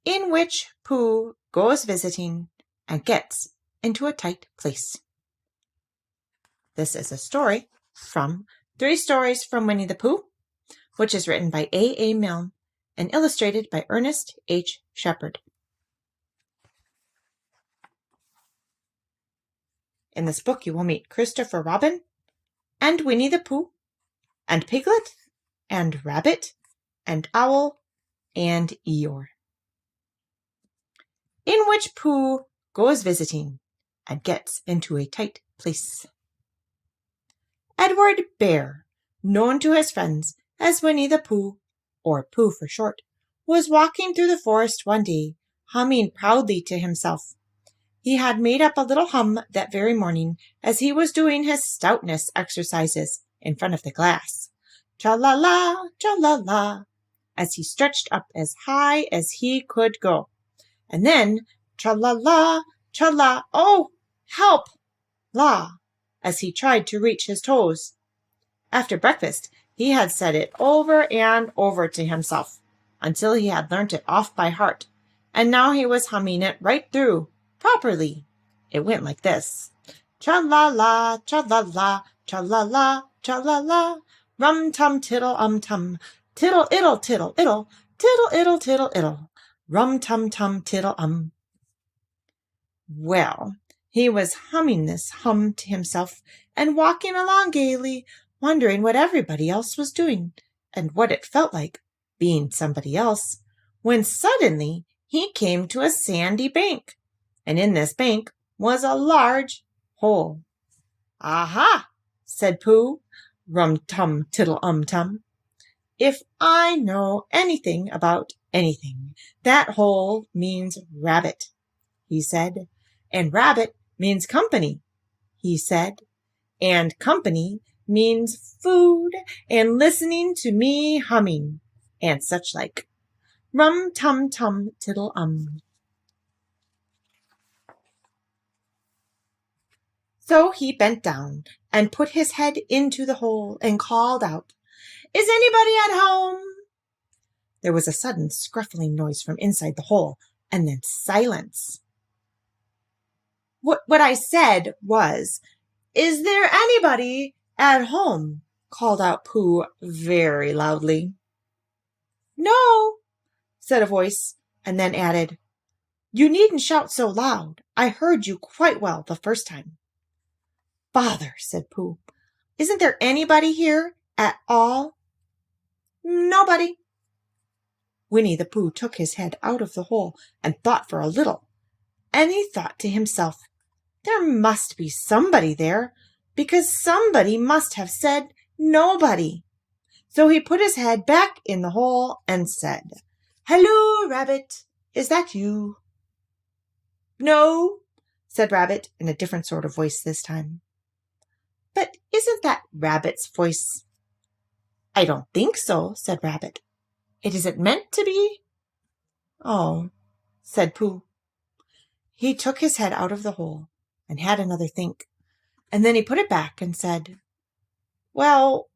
in which Pooh goes visiting and gets into a tight place. This is a story from 3 Stories from Winnie-the-Pooh, which is written by A. Milne and illustrated by Ernest H. Shepard. In this book, you will meet Christopher Robin and Winnie-the-Pooh and Piglet and Rabbit and Owl and Eeyore. In which Pooh goes visiting and gets into a tight place. Edward Bear, known to his friends as Winnie-the-Pooh, or Pooh for short, was walking through the forest one day, humming proudly to himself. He had made up a little hum that very morning as he was doing his stoutness exercises in front of the glass. Cha-la-la, cha-la-la, as he stretched up as high as he could go. And then, cha-la-la, cha-la, oh, help, la, as he tried to reach his toes. After breakfast, he had said it over and over to himself until he had learnt it off by heart, and now he was humming it right through, properly. It went like this. Cha-la-la, cha-la-la, cha-la-la, cha-la-la, rum-tum-tiddle-um-tum, tiddle-iddle-tiddle-iddle, tiddle-iddle-tiddle-iddle, rum-tum-tum-tiddle-um. Well, he was humming this hum to himself and walking along gaily, wondering what everybody else was doing and what it felt like being somebody else, when suddenly he came to a sandy bank, and in this bank was a large hole. Aha, said Pooh, rum-tum-tiddle-um-tum. If I know anything about anything, that hole means rabbit, he said, and rabbit means company, he said, and company means food and listening to me humming and such like. Rum-tum-tum-tiddle-um. So he bent down and put his head into the hole and called out, "Is anybody at home?" There was a sudden scruffling noise from inside the hole, and then silence. What I said was, "Is there anybody at home?" called out Pooh very loudly. "No," said a voice, and then added, "You needn't shout so loud. I heard you quite well the first time." "Bother," said Pooh. "Isn't there anybody here at all?" "Nobody." Winnie-the-Pooh took his head out of the hole and thought for a little, and he thought to himself, there must be somebody there, because somebody must have said nobody. So he put his head back in the hole and said, "Hello, Rabbit, is that you?" "No," said Rabbit in a different sort of voice this time. "But isn't that Rabbit's voice?" "I don't think so," said Rabbit. "It isn't meant to be." "Oh," said Pooh. He took his head out of the hole and had another think, and then he put it back and said, "Well,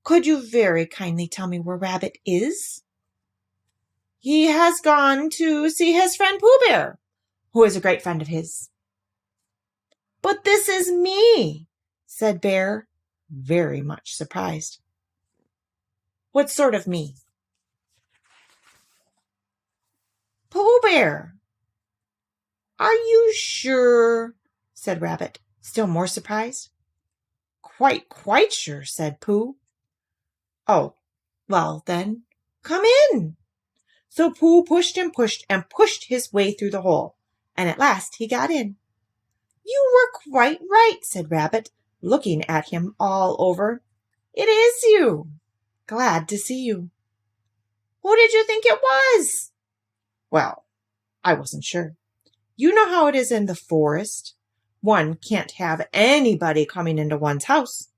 could you very kindly tell me where Rabbit is?" "He has gone to see his friend Pooh Bear, who is a great friend of his." "But this is me," said Bear, very much surprised. "What sort of me?" "Pooh Bear." "Are you sure?" said Rabbit, still more surprised. Quite sure," said Pooh. "Oh, well then, come in." So Pooh pushed and pushed and pushed his way through the hole, and at last he got in. "You were quite right," said Rabbit, looking at him all over. "It is you. Glad to see you." "Who did you think it was?" "Well, I wasn't sure. You know how it is in the forest. One can't have anybody coming into one's house.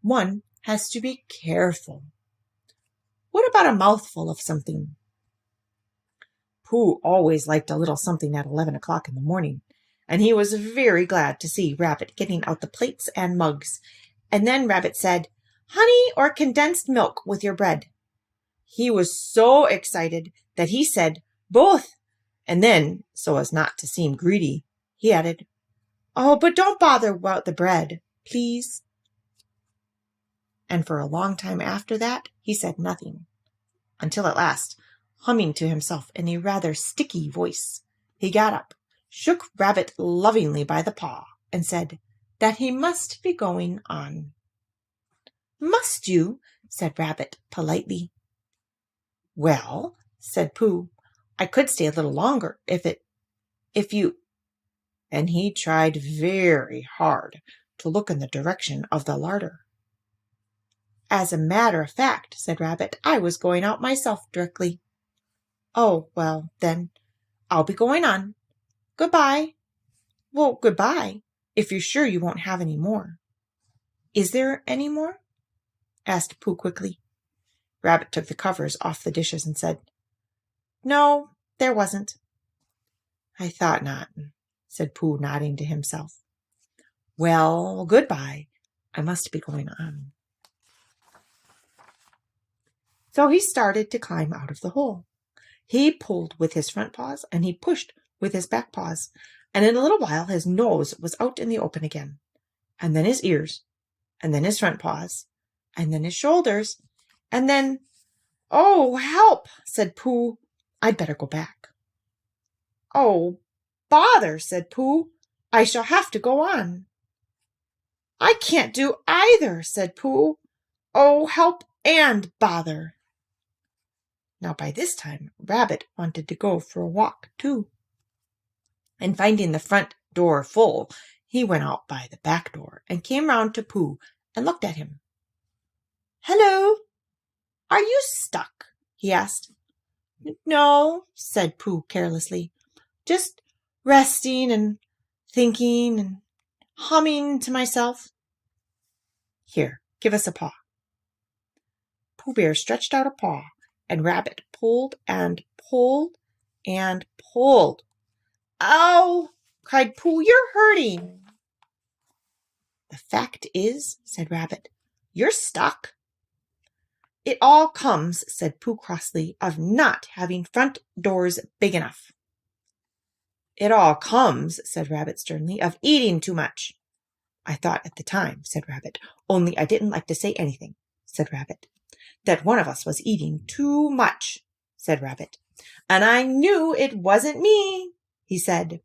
One has to be careful. What about a mouthful of something?" Pooh always liked a little something at 11 o'clock in the morning, and he was very glad to see Rabbit getting out the plates and mugs. And then Rabbit said, "Honey or condensed milk with your bread?" He was so excited that he said, "Both," And then, so as not to seem greedy, he added, "Oh, but don't bother about the bread, please." And for a long time after that, he said nothing, until at last, humming to himself in a rather sticky voice, he got up, shook Rabbit lovingly by the paw, and said that he must be going on. "Must you?" said Rabbit politely. "Well," said Pooh, "I could stay a little longer if you—" and he tried very hard to look in the direction of the larder. "As a matter of fact," said Rabbit, "I was going out myself directly." "Oh, well, then, I'll be going on. Goodbye." "Well, goodbye, if you're sure you won't have any more." "Is there any more?" asked Pooh quickly. Rabbit took the covers off the dishes and said, "No, there wasn't." "I thought not," said Pooh, nodding to himself. "Well, goodbye. I must be going on." So he started to climb out of the hole. He pulled with his front paws, and he pushed with his back paws, and in a little while his nose was out in the open again, and then his ears, and then his front paws, and then his shoulders, and then— "Oh, help!" said Pooh. "I'd better go back." "Oh, bother!" said Pooh. "I shall have to go on." "I can't do either," said Pooh. "Oh, help and bother!" Now by this time Rabbit wanted to go for a walk too, and finding the front door full, he went out by the back door and came round to Pooh and looked at him. "Hello, are you stuck?" he asked. "No," said Pooh carelessly, "just resting and thinking and humming to myself." "Here, give us a paw." Pooh Bear stretched out a paw, and Rabbit pulled and pulled and pulled. "Ow!" cried Pooh, "you're hurting." "The fact is," said Rabbit, "you're stuck." "It all comes," said Pooh crossly, "of not having front doors big enough." "It all comes," said Rabbit sternly, "of eating too much." "I thought at the time," said Rabbit, "only I didn't like to say anything," said Rabbit. "That one of us was eating too much," said Rabbit. "And I knew it wasn't me," he said.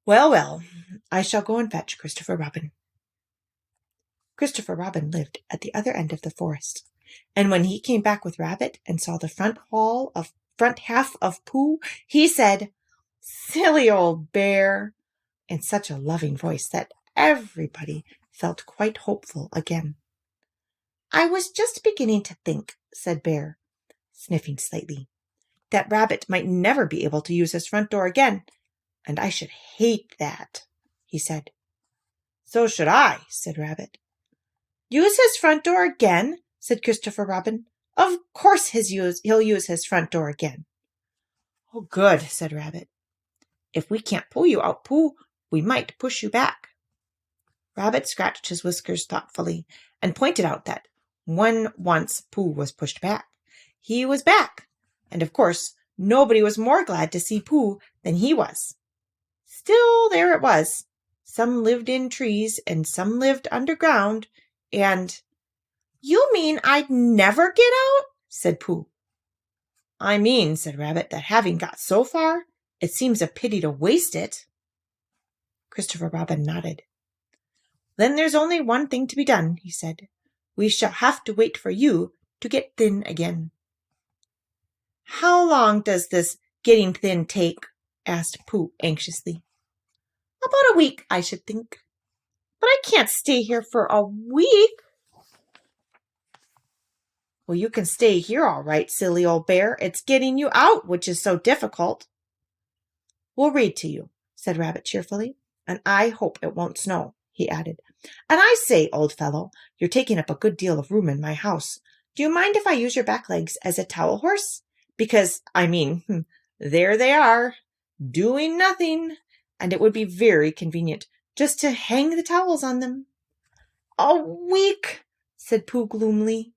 "Well, well, I shall go and fetch Christopher Robin." Christopher Robin lived at the other end of the forest, and when he came back with Rabbit and saw the front half of Pooh, he said, "Silly old bear," in such a loving voice that everybody felt quite hopeful again. "I was just beginning to think," said Bear, sniffing slightly, "that Rabbit might never be able to use his front door again, and I should hate that," he said. "So should I," said Rabbit. "Use his front door again?" said Christopher Robin. "Of course he'll use his front door again." "Oh, good," said Rabbit. "If we can't pull you out, Pooh, we might push you back." Rabbit scratched his whiskers thoughtfully and pointed out that when once Pooh was pushed back, he was back, and of course nobody was more glad to see Pooh than he was. Still, there it was. Some lived in trees and some lived underground, and— "You mean I'd never get out?" said Pooh. "I mean," said Rabbit, "that having got so far, it seems a pity to waste it." Christopher Robin nodded. "Then there's only one thing to be done," he said. "We shall have to wait for you to get thin again." "How long does this getting thin take?" asked Pooh anxiously. "About a week, I should think." "But I can't stay here for a week." "Well, you can stay here all right, silly old bear. It's getting you out which is so difficult." "We'll read to you," said Rabbit cheerfully, "and I hope it won't snow," he added. "And I say, old fellow, you're taking up a good deal of room in my house. Do you mind if I use your back legs as a towel horse? Because, there they are, doing nothing, and it would be very convenient just to hang the towels on them." "A week," said Pooh gloomily.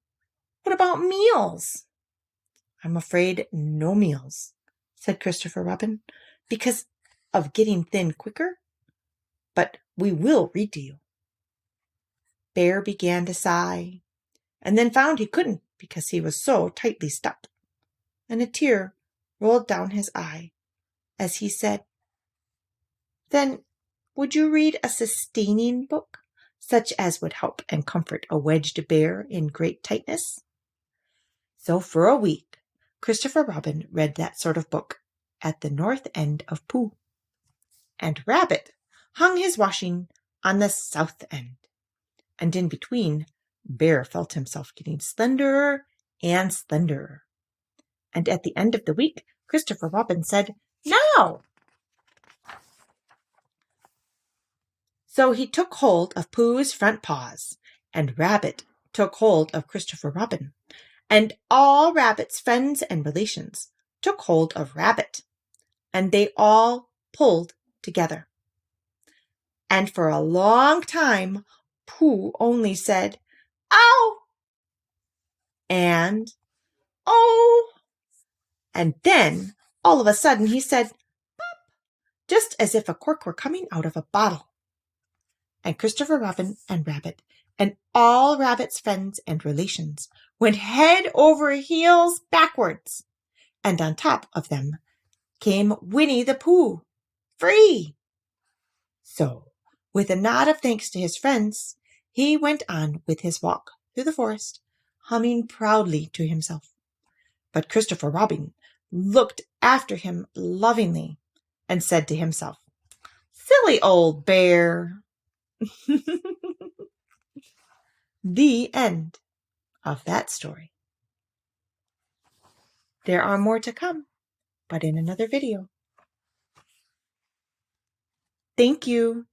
"What about meals?" "I'm afraid no meals," said Christopher Robin, "because of getting thin quicker. But we will read to you." Bear began to sigh, and then found he couldn't because he was so tightly stuffed, and a tear rolled down his eye as he said, "Then would you read a sustaining book, such as would help and comfort a wedged bear in great tightness?" So for a week, Christopher Robin read that sort of book at the north end of Pooh, and Rabbit hung his washing on the south end. And in between, Bear felt himself getting slenderer and slenderer. And at the end of the week, Christopher Robin said, "Now!" So he took hold of Pooh's front paws, and Rabbit took hold of Christopher Robin, and all Rabbit's friends and relations took hold of Rabbit, and they all pulled together. And for a long time, Pooh only said, "Ow!" and "Oh!" And then, all of a sudden, he said, "Pop!" just as if a cork were coming out of a bottle. And Christopher Robin and Rabbit and all Rabbit's friends and relations went head over heels backwards. And on top of them came Winnie-the-Pooh, free. So, with a nod of thanks to his friends, he went on with his walk through the forest, humming proudly to himself. But Christopher Robin looked after him lovingly and said to himself, "Silly old bear." The end of that story. There are more to come, but in another video. Thank you.